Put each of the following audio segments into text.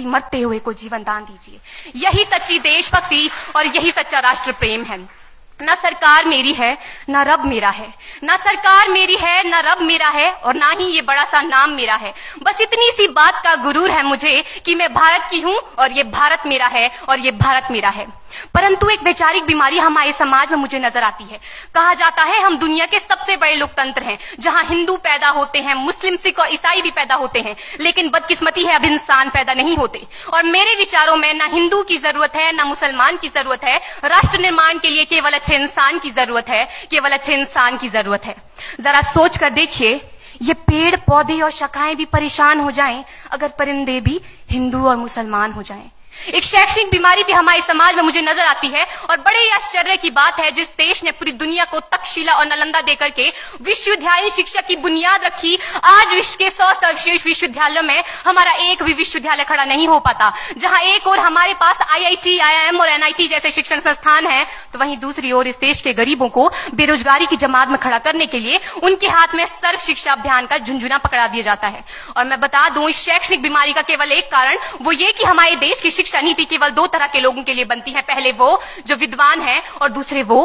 मरते हुए को जीवन दान दीजिए। यही सच्ची देशभक्ति और यही सच्चा राष्ट्र प्रेम है। ना सरकार मेरी है ना रब मेरा है, ना सरकार मेरी है ना रब मेरा है, और ना ही ये बड़ा सा नाम मेरा है। बस इतनी सी बात का गुरूर है मुझे कि मैं भारत की हूं और ये भारत मेरा है और ये भारत मेरा है। परंतु एक वैचारिक बीमारी हमारे समाज में मुझे नजर आती है। कहा जाता है हम दुनिया के सबसे बड़े लोकतंत्र हैं, जहां हिंदू पैदा होते हैं, मुस्लिम, सिख और ईसाई भी पैदा होते हैं, लेकिन बदकिस्मती है अब इंसान पैदा नहीं होते। और मेरे विचारों में ना हिंदू की जरूरत है ना मुसलमान की जरूरत है। राष्ट्र निर्माण के लिए केवल अच्छे इंसान की जरूरत है, केवल अच्छे इंसान की जरूरत है। जरा सोच कर देखिए, ये पेड़ पौधे और शाखाएं भी परेशान हो जाएं अगर परिंदे भी हिंदू और मुसलमान हो जाएं। एक शैक्षणिक बीमारी भी हमारे समाज में मुझे नजर आती है, और बड़े ही आश्चर्य की बात है जिस देश ने पूरी दुनिया को तक्षशिला और नालंदा देकर के विश्वविद्यालय शिक्षा की बुनियाद रखी, आज विश्व के 100 सर्वश्रेष्ठ विश्वविद्यालयों में हमारा एक भी विश्वविद्यालय खड़ा नहीं हो पाता। जहां एक और हमारे पास IIT, IIM और NIT जैसे शिक्षण संस्थान हैं, तो वहीं दूसरी ओर इस देश के गरीबों को बेरोजगारी की जमात में खड़ा करने के लिए उनके हाथ में सर्व शिक्षा अभियान का झुंझुना पकड़ा दिया जाता है। और मैं बता दूं, इस शैक्षणिक बीमारी का केवल एक कारण वो ये कि हमारे देश की शिक्षा नीति केवल 2 तरह के लोगों के लिए बनती है। पहले वो जो विद्वान हैं और दूसरे वो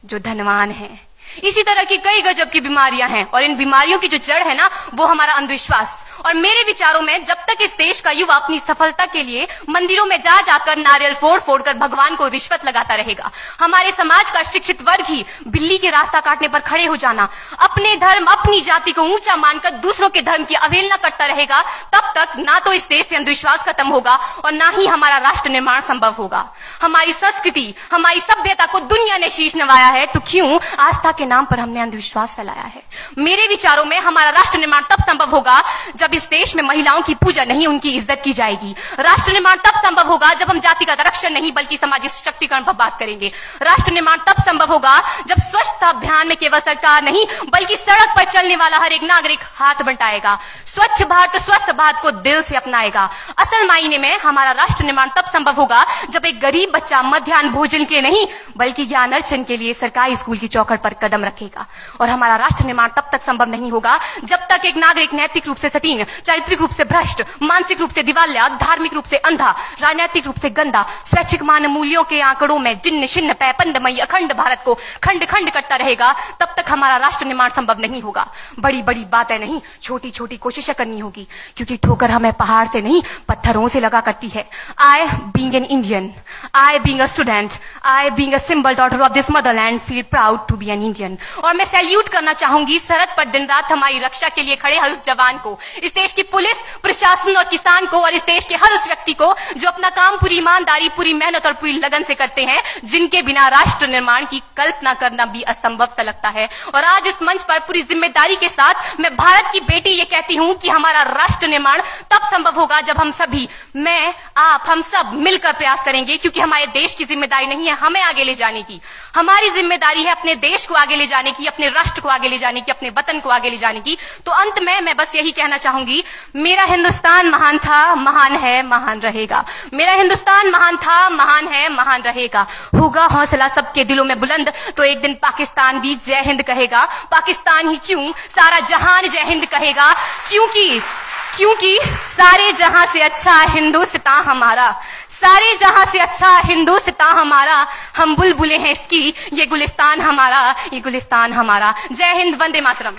जो धनवान हैं। इसी तरह की कई गजब की बीमारियां हैं, और इन बीमारियों की जो जड़ है ना, वो हमारा अंधविश्वास। और मेरे विचारों में जब तक इस देश का युवा अपनी सफलता के लिए मंदिरों में जा जाकर नारियल फोड़ फोड़ कर भगवान को रिश्वत लगाता रहेगा, हमारे समाज का शिक्षित वर्ग ही बिल्ली के रास्ता काटने पर खड़े हो जाना, अपने धर्म अपनी जाति को ऊंचा मानकर दूसरों के धर्म की अवहेलना करता रहेगा, तब तक ना तो इस देश से अंधविश्वास खत्म होगा और ना ही हमारा राष्ट्र निर्माण संभव होगा। हमारी संस्कृति, हमारी सभ्यता को दुनिया ने शीश नवाया है, तो क्यों आस्था के नाम पर हमने अंधविश्वास फैलाया है? मेरे विचारों में हमारा राष्ट्र निर्माण तब संभव होगा जब इस देश में महिलाओं की पूजा नहीं उनकी इज्जत की जाएगी। राष्ट्र निर्माण तब संभव होगा जब हम जातिगत आरक्षण नहीं बल्कि सामाजिक सशक्तिकरण पर बात करेंगे। राष्ट्र निर्माण तब संभव होगा जब स्वच्छता अभियान में केवल सरकार नहीं बल्कि सड़क पर चलने वाला हर एक नागरिक हाथ बंटाएगा, स्वच्छ भारत स्वस्थ भारत को दिल से अपनाएगा। असल मायने में हमारा राष्ट्र निर्माण तब संभव होगा जब एक गरीब बच्चा मध्याह्न भोजन के नहीं बल्कि ज्ञान अर्जन के लिए सरकारी स्कूल की चौखट पर कदम रखेगा। और हमारा राष्ट्र निर्माण तब तक संभव नहीं होगा जब तक एक नागरिक नैतिक रूप से सटीन, चारित्रिक रूप से भ्रष्ट, मानसिक रूप से दिवालिया, धार्मिक रूप से अंधा, राजनीतिक रूप से गंदा, स्वैच्छिक मान मूल्यों के आंकड़ों में जिन्न शिन्न पैपंदमयी अखंड भारत को खंड खंड करता रहेगा, तब तक हमारा राष्ट्र निर्माण संभव नहीं होगा। बड़ी बड़ी बातें नहीं, छोटी छोटी कोशिशें करनी होगी, क्योंकि ठोकर हमें पहाड़ से नहीं पत्थरों से लगा करती है। I being an Indian, I being a student, I being a symbol daughter of this motherland feel proud to be an Indian। और मैं सैल्यूट करना चाहूंगी सरहद पर दिन रात हमारी रक्षा के लिए खड़े हर उस जवान को, इस देश की पुलिस, प्रशासन और किसान को, और इस देश के हर उस व्यक्ति को जो अपना काम पूरी ईमानदारी, पूरी मेहनत और पूरी लगन से करते हैं, जिनके बिना राष्ट्र निर्माण की कल्पना करना भी असंभव सा लगता है। और आज इस मंच पर पूरी जिम्मेदारी के साथ मैं भारत की बेटी ये कहती हूं कि हमारा राष्ट्र निर्माण तब संभव होगा जब हम सभी, मैं, आप, हम सब मिलकर प्रयास करेंगे, क्योंकि हमारे देश की जिम्मेदारी नहीं है हमें आगे ले जाने की, हमारी जिम्मेदारी है अपने देश को आगे ले जाने की, अपने राष्ट्र को आगे ले जाने की, अपने वतन को आगे ले जाने की। तो अंत में मैं बस यही कहना चाहूंगी, मेरा हिंदुस्तान महान था, महान है, महान रहेगा। मेरा हिंदुस्तान महान था, महान है, महान रहेगा। होगा हौसला सबके दिलों में बुलंद तो एक दिन पाकिस्तान भी जय हिंद कहेगा। पाकिस्तान ही क्यों, सारा जहान जय हिंद कहेगा, क्योंकि सारे जहां से अच्छा हिंदुस्तान हमारा, सारे जहां से अच्छा हिंदुस्तान हमारा, हम बुलबुलें हैं इसकी, ये गुलिस्तान हमारा, ये गुलिस्तान हमारा। जय हिंद, वंदे मातरम।